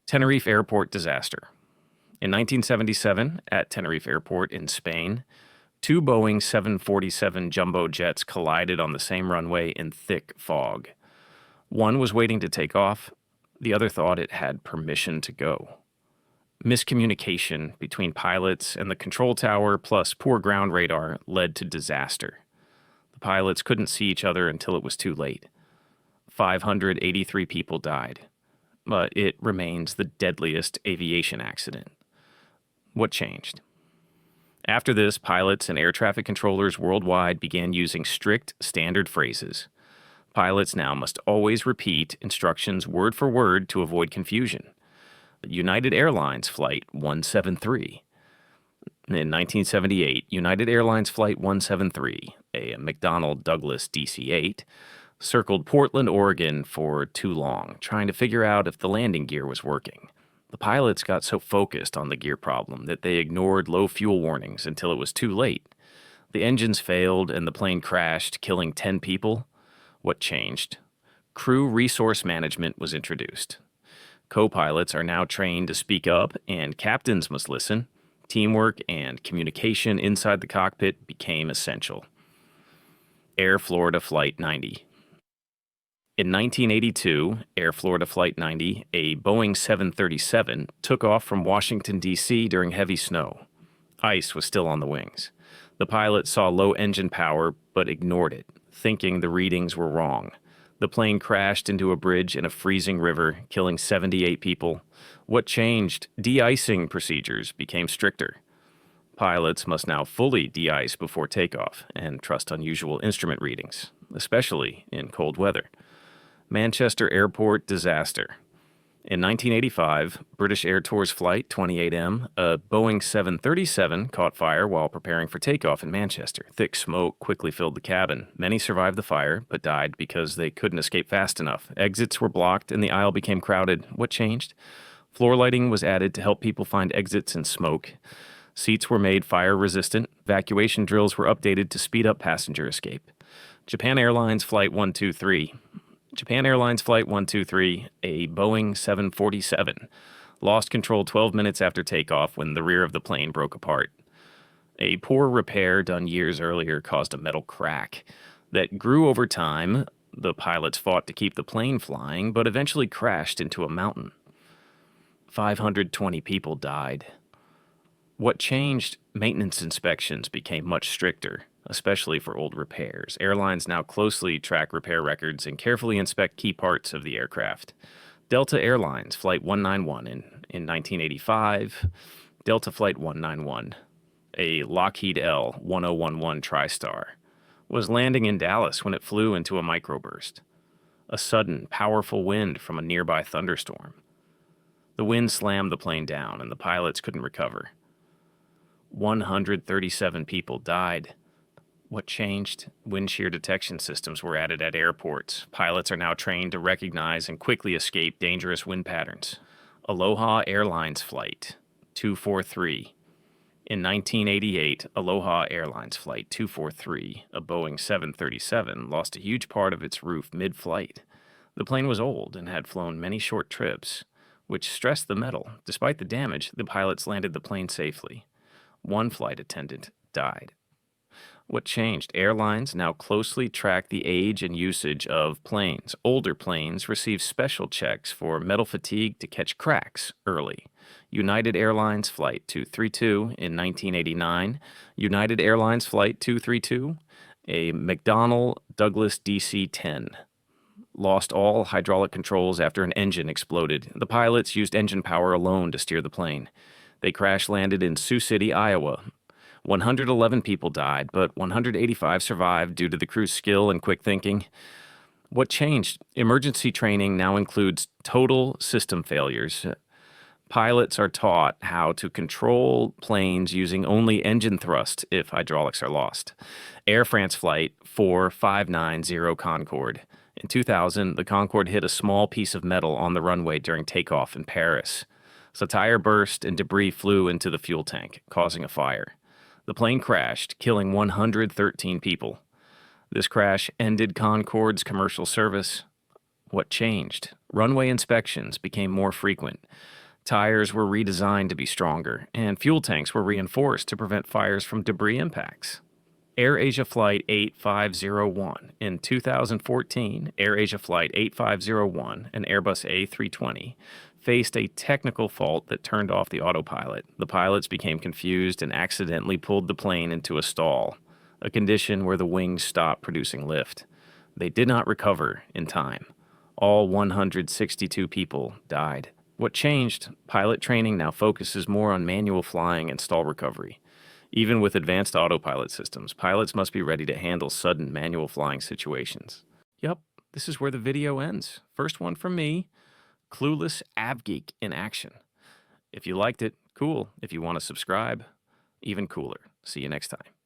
Tenerife Airport disaster. In 1977, at Tenerife Airport in Spain, two Boeing 747 jumbo jets collided on the same runway in thick fog. One was waiting to take off. The other thought it had permission to go. Miscommunication between pilots and the control tower plus poor ground radar led to disaster. The pilots couldn't see each other until it was too late. 583 people died. But it remains the deadliest aviation accident. What changed? After this, pilots and air traffic controllers worldwide began using strict standard phrases. Pilots now must always repeat instructions word for word to avoid confusion. United Airlines Flight 173. In 1978, United Airlines Flight 173, a McDonnell Douglas DC-8, circled Portland, Oregon for too long, trying to figure out if the landing gear was working. The pilots got so focused on the gear problem that they ignored low fuel warnings until it was too late. The engines failed and the plane crashed, killing 10 people. What changed? Crew resource management was introduced. Co-pilots are now trained to speak up, and captains must listen. Teamwork and communication inside the cockpit became essential. Air Florida Flight 90. In 1982, Air Florida Flight 90, a Boeing 737, took off from Washington, D.C. during heavy snow. Ice was still on the wings. The pilot saw low engine power but ignored it, thinking the readings were wrong. The plane crashed into a bridge in a freezing river, killing 78 people. What changed? De-icing procedures became stricter. Pilots must now fully de-ice before takeoff and trust unusual instrument readings, especially in cold weather. Manchester Airport disaster. In 1985, British Airtours Flight 28M, a Boeing 737, caught fire while preparing for takeoff in Manchester. Thick smoke quickly filled the cabin. Many survived the fire, but died because they couldn't escape fast enough. Exits were blocked and the aisle became crowded. What changed? Floor lighting was added to help people find exits in smoke. Seats were made fire-resistant. Evacuation drills were updated to speed up passenger escape. Japan Airlines Flight 123. Japan Airlines Flight 123, a Boeing 747, lost control 12 minutes after takeoff when the rear of the plane broke apart. A poor repair done years earlier caused a metal crack that grew over time. The pilots fought to keep the plane flying, but eventually crashed into a mountain. 520 people died. What changed? Maintenance inspections became much stricter, especially for old repairs. Airlines now closely track repair records and carefully inspect key parts of the aircraft. Delta Airlines Flight 191 in 1985. Delta Flight 191, a Lockheed L-1011 TriStar, was landing in Dallas when it flew into a microburst. A sudden, powerful wind from a nearby thunderstorm. The wind slammed the plane down and the pilots couldn't recover. 137 people died. What changed? Wind shear detection systems were added at airports. Pilots are now trained to recognize and quickly escape dangerous wind patterns. Aloha Airlines Flight 243. In 1988, Aloha Airlines Flight 243, a Boeing 737, lost a huge part of its roof mid-flight. The plane was old and had flown many short trips, which stressed the metal. Despite the damage, the pilots landed the plane safely. One flight attendant died. What changed? Airlines now closely track the age and usage of planes. Older planes receive special checks for metal fatigue to catch cracks early. United Airlines Flight 232 in 1989. United Airlines Flight 232, a McDonnell Douglas DC-10. Lost all hydraulic controls after an engine exploded. The pilots used engine power alone to steer the plane. They crash-landed in Sioux City, Iowa. 111 people died, but 185 survived due to the crew's skill and quick thinking. What changed? Emergency training now includes total system failures. Pilots are taught how to control planes using only engine thrust if hydraulics are lost. Air France Flight 4590 Concorde. In 2000, the Concorde hit a small piece of metal on the runway during takeoff in Paris. So tire burst and debris flew into the fuel tank, causing a fire. The plane crashed, killing 113 people. This crash ended Concorde's commercial service. What changed? Runway inspections became more frequent. Tires were redesigned to be stronger, and fuel tanks were reinforced to prevent fires from debris impacts. AirAsia Flight 8501. In 2014, AirAsia Flight 8501, an Airbus A320, faced a technical fault that turned off the autopilot. The pilots became confused and accidentally pulled the plane into a stall, a condition where the wings stopped producing lift. They did not recover in time. All 162 people died. What changed? Pilot training now focuses more on manual flying and stall recovery. Even with advanced autopilot systems, pilots must be ready to handle sudden manual flying situations. Yup, this is where the video ends. First one from me, Clueless Avgeek in action. If you liked it, cool. If you want to subscribe, even cooler. See you next time.